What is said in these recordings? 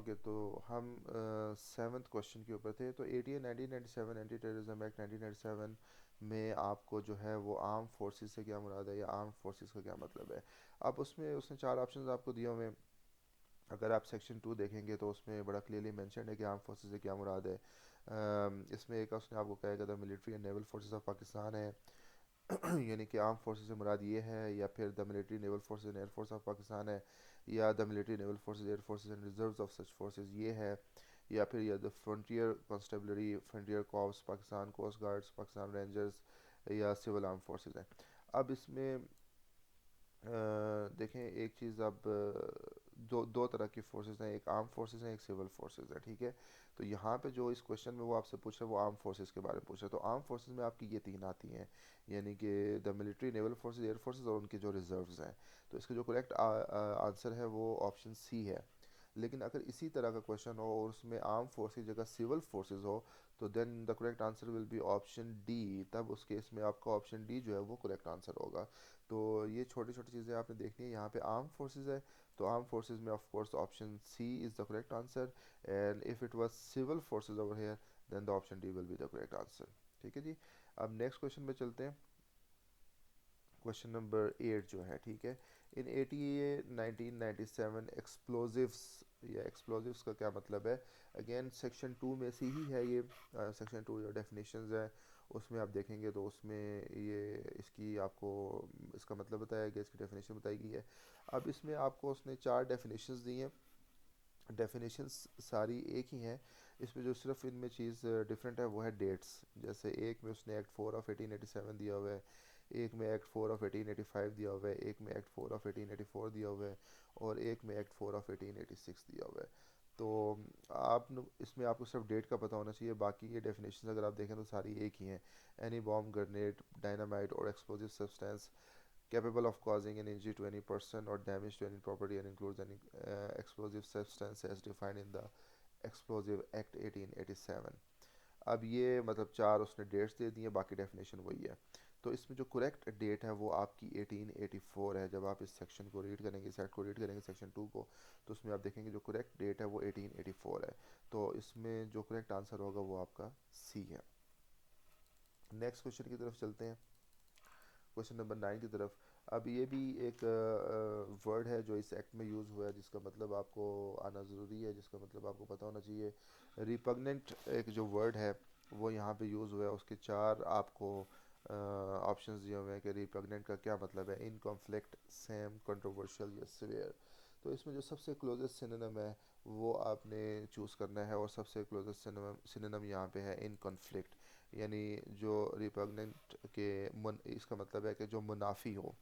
Okay, तो हम 7th question के ऊपर थे। तो एटीए 1997 एंटी टेररिज्म एक्ट 1997 में आपको जो है वो आर्म फोर्सेस से क्या मुराद है या आर्म फोर्सेस का क्या मतलब है। अब उसमें उसने 4 ऑप्शंस आपको दिए हुए हैं। अगर आप सेक्शन 2 देखेंगे तो उसमें बड़ा क्लियरली मेंशन है कि आर्म फोर्सेस से क्या मुराद है। इसमें एक उसने आपको कहेगा the military and naval forces of Pakistan है। यानी कि आर्म फोर्सेस से मुराद ये है, या फिर the military naval forces and air force of Pakistan है, या the military naval forces air forces and reserves of such forces ये है, या फिर या the frontier constabulary frontier corps Pakistan coast guards Pakistan rangers या सिविल आर्म फोर्सेस हैं। अब इसमें देखें एक चीज़, अब दो दो तरह की फोर्सेस हैं, एक आर्म फोर्सेस हैं एक सिविल फोर्सेस हैं, ठीक है। तो यहाँ पे जो इस क्वेश्चन में वो आपसे पूछ रहा है वो आर्म फोर्सेस के बारे में पूछ रहा है। तो आर्म फोर्सेस में आपकी ये 3 आती हैं, यानी कि the military naval forces air forces और उनके जो रिजर्व्स हैं। तो इसका जो करेक्ट आंसर है वो ऑप्शन सी है। लेकिन अगर इसी तरह का क्वेश्चन हो और उसमें आर्म फोर्स की जगह सिविल फोर्सेस हो तो then the correct answer will be option D. तब उस केस में आपका ऑप्शन डी जो है वो करेक्ट आंसर होगा। तो ये छोटी छोटी चीज़ें आपने देखनी है। यहाँ पे आर्म फोर्सेस है, तो आर्म फोर्सेस में of course option C is the correct answer. And if it was civil forces over here then the option D will be the correct answer. ठीक है जी। अब नेक्स्ट क्वेश्चन में चलते हैं। Question number 8 जो है, ठीक है। इन एटीए 1997 एक्सप्लोजिव्स, या एक्सप्लोजिव्स का क्या मतलब है। अगेन सेक्शन 2 में से ही है ये। सेक्शन 2 जो डेफिनेशंस है उसमें आप देखेंगे तो उसमें ये इसकी आपको इसका मतलब बताया गया, इसकी डेफिनेशन बताई गई है। अब इसमें आपको उसने 4 डेफिनेशंस दी हैं। डेफिनेशंस सारी एक ही हैं। इसमें जो सिर्फ इनमें चीज़ डिफरेंट है वो है डेट्स। जैसे एक में उसने एक्ट 4 ऑफ 1887 दिया हुआ है, एक में एक्ट 4 ऑफ 1885 दिया हुआ है, एक में एक्ट 4 ऑफ 1884 दिया हुआ है, और एक में एक्ट 4 ऑफ 1886 दिया हुआ है। तो इसमें आपको सिर्फ डेट का पता होना चाहिए, बाकी ये डेफिनेशन अगर आप देखें तो सारी एक ही हैं। एनी बॉम्ब ग्रेनेड डायनामाइट और explosive substance capable of causing an injury to any person or damage to any property and includes any explosive substance as defined in the Explosive Act 1887। अब ये मतलब 4 उसने डेट्स दे दी हैं, बाकी definition वही है। तो इसमें जो करेक्ट डेट है वो आपकी 1884 है। जब आप इस सेक्शन को रीड करेंगे, सेट को रीड करेंगे सेक्शन 2 को, तो उसमें आप देखेंगे जो करेक्ट डेट है वो 1884 है। तो इसमें जो करेक्ट आंसर होगा वो आपका सी है। नेक्स्ट क्वेश्चन की तरफ चलते हैं, क्वेश्चन नंबर 9 की तरफ। अब ये भी एक वर्ड है जो इस एक्ट में यूज़ हुआ है, जिसका मतलब आपको आना ज़रूरी है, जिसका मतलब आपको पता होना चाहिए। रिपग्नेंट एक जो वर्ड है वो यहाँ पे यूज़ हुआ है। उसके 4 आपको ऑप्शंस दिए हुए हैं कि रिपग्नेंट का क्या मतलब है। इन कॉन्फ्लिक्ट, सेम, कंट्रोवर्शियल या सिवियर। तो इसमें जो सबसे क्लोजेस्ट सिनोनिम है वो आपने चूज़ करना है, और सबसे क्लोजेस्ट सिनोनिम यहाँ पे है इन कॉन्फ्लिक्ट। यानी जो रिपग्नेंट के इसका मतलब है कि जो मुनाफी हो।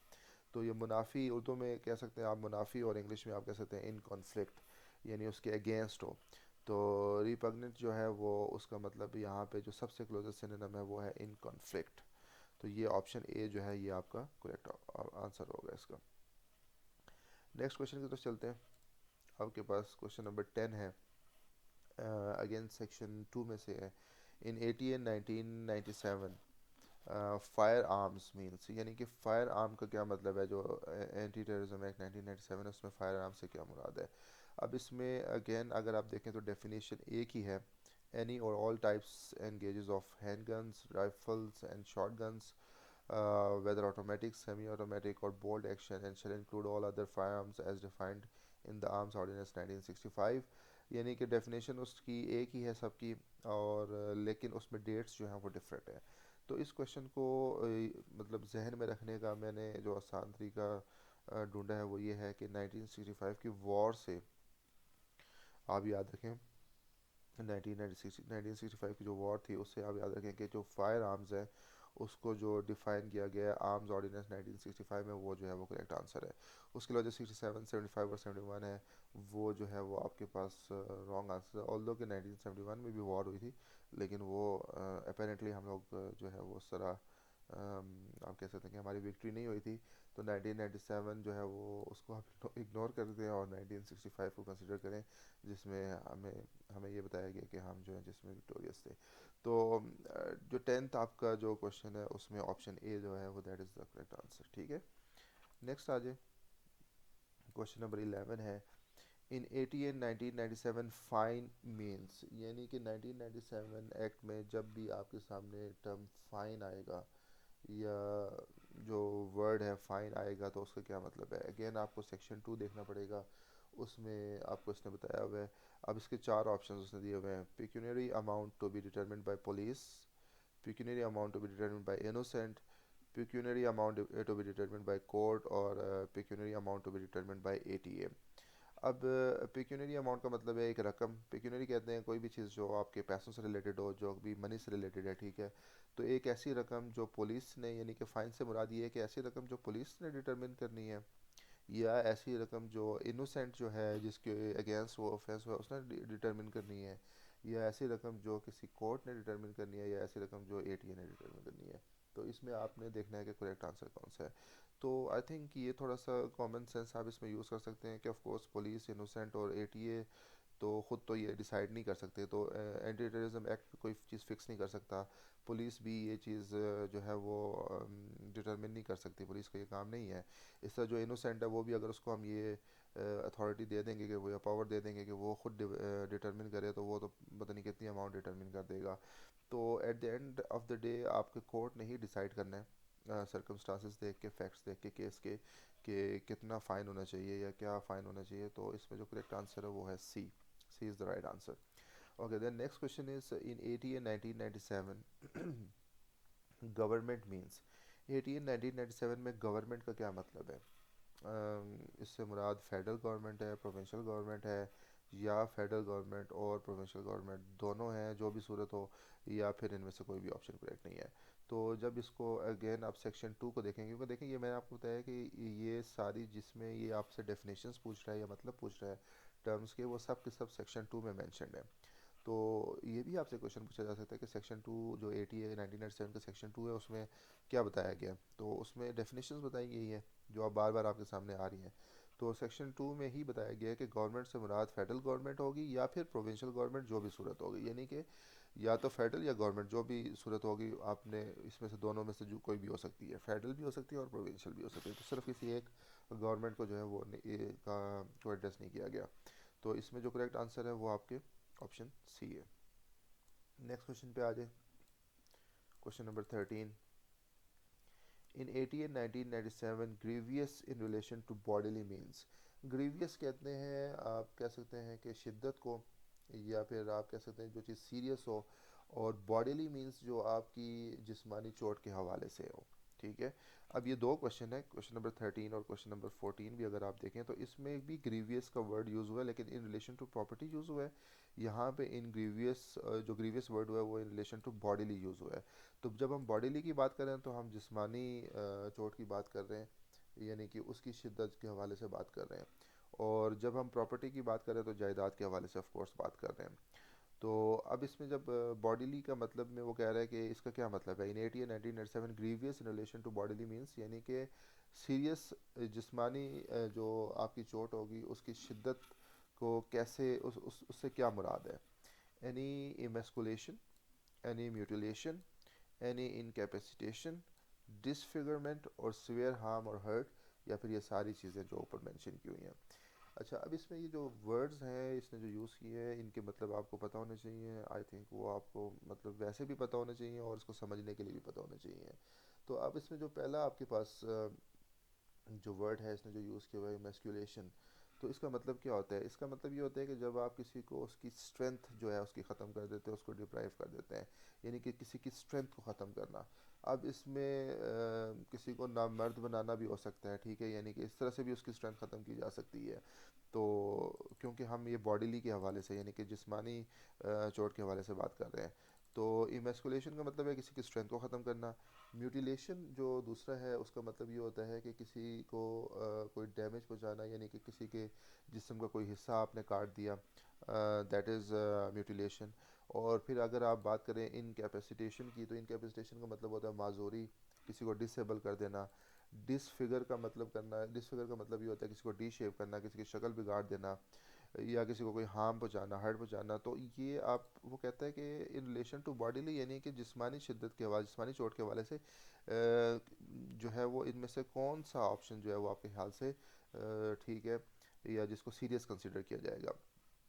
तो ये मुनाफी उर्दू में कह सकते हैं आप मुनाफी, और इंग्लिश में आप कह सकते हैं इन कॉन्फ्लिक्ट, यानी उसके अगेंस्ट हो। तो रिपग्नेंट जो है वो उसका मतलब यहाँ पे जो सबसे क्लोजेस्ट सिनोनिम है वो है इन कॉन्फ्लिक्ट। तो ये ऑप्शन ए जो है ये आपका करेक्ट आंसर होगा इसका। नेक्स्ट क्वेश्चन की तरफ चलते हैं। आपके पास क्वेश्चन नंबर 10 है, अगेन सेक्शन 2 में से है। इन 80 1997 फायर आर्म्स मीन्स, यानी कि फायर आर्म का क्या मतलब है। जो एंटी टेररिज्म एक्ट 1997 है उसमें फायर आर्म से क्या मुराद है। अब इसमें अगेन अगर आप देखें तो डेफिनेशन एक ही है। एनी और all types and gauges of hand guns rifles and short guns whether automatic semi automatic or bolt action and shall include all other firearms as defined in the Arms Ordinance 1965। यानी कि definition उसकी एक ही है सबकी, और लेकिन उसमें dates जो हैं वो डिफरेंट है। तो इस क्वेश्चन को मतलब जहन में रखने का मैंने जो आसान तरीका ढूंढा है वो ये है कि 1965 की वॉर से आप याद रखें, 1965 की जो वॉर थी उससे आप याद रखें कि जो फायर आर्म्स है उसको जो डिफ़ाइन किया गया है आर्म्स ऑर्डिनेंस 1965 में, वो जो है वो करेक्ट आंसर है। उसके अलावा जो 67, 75 और 71 है वो जो है वो आपके पास रॉन्ग आंसर है। ऑल्दो कि 1971 में भी वॉर हुई थी, लेकिन वो अपेरेंटली हम लोग जो है वो उस तरह आप कह सकते हैं कि हमारी विक्ट्री नहीं हुई थी। तो 1997 जो है वो उसको आप इग्नोर कर दें और 1965 को कंसिडर करें, जिसमें हमें हमें ये बताया गया कि हम जो है जिसमें विक्टोरियस थे। तो जो 10th आपका जो क्वेश्चन है उसमें ऑप्शन ए जो है वो that is the correct answer. ठीक है। नेक्स्ट आ जाए, क्वेश्चन नंबर 11 है। इन 80 एंड 1997 फाइन मीन्स, यानी कि 1997 एक्ट में जब भी आपके सामने टर्म फाइन आएगा या जो वर्ड है फाइन आएगा तो उसका क्या मतलब है। अगेन आपको सेक्शन 2 देखना पड़ेगा, उसमें आपको इसने बताया हुआ है। अब इसके चार ऑप्शन उसने दिए हुए हैं। Pecuniary amount to be determined by police, pecuniary amount to be determined by innocent, pecuniary amount to be determined by court और pecuniary amount to be determined by ATA। अब पिक्यूनरी अमाउंट का मतलब है एक रकम। पिक्यूनरी कहते हैं कोई भी चीज़ जो आपके पैसों से रिलेटेड हो, जो भी मनी से रिलेटेड है, ठीक है। तो एक ऐसी रकम जो पुलिस ने, यानी कि फ़ाइन से मुराद ये है कि ऐसी रकम जो पुलिस ने डिटरमिन करनी है, या ऐसी रकम जो इनोसेंट जो है जिसके अगेंस्ट वो ऑफेंस हुआ उसने डिटरमिन करनी है, या ऐसी रकम जो किसी कोर्ट ने डिटरमिन करनी है, या ऐसी रकम जो एटीए ने डिटरमिन करनी है। तो इसमें आपने देखना है कि करेक्ट आंसर कौन सा है। तो आई थिंक ये थोड़ा सा कॉमन सेंस आप इसमें यूज़ कर सकते हैं कि ऑफ कोर्स पुलिस, इनोसेंट और एटीए तो ख़ुद तो ये डिसाइड नहीं कर सकते। तो एंटी टेररिज्म एक्ट कोई चीज़ फिक्स नहीं कर सकता। पुलिस भी ये चीज़ जो है वो डिटरमिन नहीं कर सकती, पुलिस का ये काम नहीं है। इस तरह जो इनोसेंट है वो भी अगर उसको हम ये अथॉरिटी दे देंगे कि वो, या पावर दे देंगे कि वो खुद डिटरमिन करे, तो वो तो पता नहीं कितनी अमाउंट डिटरमिन कर देगा। तो at the end of the day आपके कोर्ट ने ही डिसाइड करना है, सर्कमस्टांसिस देख के, फैक्ट्स देख के, केस के, कि कितना फ़ाइन होना चाहिए या क्या फ़ाइन होना चाहिए। तो इसमें जो करेक्ट आंसर है वो है C. C is the right answer. Okay, then next question is in 80 and 1997 government means. 80 and 1997 में गवर्नमेंट का क्या मतलब है। इससे मुराद फेडरल गवर्नमेंट है, प्रोविंशियल गवर्नमेंट है, या फेडरल गवर्नमेंट और प्रोविंशियल गवर्नमेंट दोनों हैं, जो भी सूरत हो, या फिर इनमें से कोई भी ऑप्शन करेक्ट नहीं है। तो जब इसको अगेन आप सेक्शन 2 को देखेंगे, क्योंकि देखिए ये मैंने आपको बताया कि ये सारी जिसमें ये आपसे डेफिनेशंस पूछ रहा है या मतलब पूछ रहा है टर्म्स के, वो सब के सब सेक्शन 2 में मैंशनड है। तो ये भी आपसे क्वेश्चन पूछा जा सकता है कि सेक्शन 2 जो 80 है 1997 का सेक्शन 2 है उसमें क्या बताया गया। तो उसमें डेफिनेशंस बताई गई है जो अब बार बार आपके सामने आ रही हैं। तो सेक्शन 2 में ही बताया गया है कि गवर्नमेंट से मुराद फेडरल गवर्नमेंट होगी या फिर प्रोविंशियल गवर्नमेंट, जो भी सूरत होगी, यानी कि या तो फेडरल या गवर्नमेंट जो भी सूरत होगी, आपने इसमें से दोनों में से जो कोई भी हो सकती है, फेडरल भी हो सकती है और प्रोविंशियल भी हो सकती है। तो सिर्फ किसी एक गवर्नमेंट को जो है वो का को एड्रेस नहीं किया गया। तो इसमें जो करेक्ट आंसर है वो आपके ऑप्शन सी है। नेक्स्ट क्वेश्चन पे आ जाए, question number 13। In 80 and 1997 grievous in relation to bodily means. Grievous कहते हैं, आप कह सकते हैं कि शिद्दत को, या फिर आप कह सकते हैं जो चीज़ सीरियस हो, और बॉडीली मीन्स जो आपकी जिस्मानी चोट के हवाले से हो, ठीक है। अब ये दो क्वेश्चन है, क्वेश्चन नंबर 13 और क्वेश्चन नंबर 14 भी अगर आप देखें तो इसमें भी ग्रीवियस का वर्ड यूज़ हुआ है, लेकिन in relation to property use हुआ है। यहाँ पे इन ग्रीवियस जो ग्रीवियस वर्ड हुआ है वो in relation to bodily use हुआ है। तो जब हम बॉडीली की बात कर रहे हैं तो हम जिस्मानी चोट की बात कर रहे हैं, यानी कि उसकी शिद्दत के हवाले से बात कर रहे हैं। और जब हम प्रॉपर्टी की बात कर रहे हैं तो जायदाद के हवाले से ऑफ कोर्स बात कर रहे हैं। तो अब इसमें जब बॉडीली का मतलब में वो कह रहा है कि इसका क्या मतलब है। इन 80 या 1997 grievous in relation to bodily means, यानी कि सीरियस जिस्मानी जो आपकी चोट होगी उसकी शिद्दत को कैसे उससे क्या मुराद है। Any emasculation, any mutilation, any incapacitation, disfigurement और सिवियर हार्म और हर्ट, या फिर ये सारी चीज़ें जो ऊपर मेंशन की हुई हैं। अच्छा, अब इसमें ये जो वर्ड्स हैं इसने जो यूज़ किए हैं इनके मतलब आपको पता होने चाहिए। आई थिंक वो आपको मतलब वैसे भी पता होने चाहिए और इसको समझने के लिए भी पता होने चाहिए। तो अब इसमें जो पहला आपके पास जो वर्ड है इसने जो यूज़ किया हुआ है मैस्कुलेशन, तो इसका मतलब क्या होता है। इसका मतलब ये होता है कि जब आप किसी को उसकी स्ट्रेंथ जो है उसकी ख़त्म कर देते हैं, उसको डिप्राइव कर देते हैं, यानी कि किसी की स्ट्रेंथ को ख़त्म करना। अब इसमें किसी को नामर्द बनाना भी हो सकता है, ठीक है, यानी कि इस तरह से भी उसकी स्ट्रेंथ ख़त्म की जा सकती है। तो क्योंकि हम ये बॉडीली के हवाले से यानी कि जिस्मानी चोट के हवाले से बात कर रहे हैं, तो इमेस्कुलेशन का मतलब है किसी की स्ट्रेंथ को ख़त्म करना। म्यूटिलेशन जो दूसरा है उसका मतलब ये होता है कि किसी को कोई डैमेज पहुंचाना, यानी कि किसी के जिस्म का कोई हिस्सा आपने काट दिया, दैट इज़ म्यूटिलेशन। और फिर अगर आप बात करें इनकैपेसिटेशन की, तो इनकैपेसिटेशन का मतलब होता है माजूरी, किसी को डिसेबल कर देना। डिसफिगर का मतलब करना, डिसफिगर का मतलब ये होता है किसी को डी शेप करना, किसी की शक्ल बिगाड़ देना, या किसी को कोई हार्म पहुंचाना, हर्ट पहुंचाना। तो ये आप वो कहता है कि इन रिलेशन टू बॉडीली, यानी कि जिस्मानी शिद्दत के हवाले, जिस्मानी चोट के हवाले से जो है वो इनमें से कौन सा ऑप्शन जो है वो आपके ख्याल से ठीक है। या जिसको सीरियस कंसिडर किया जाएगा।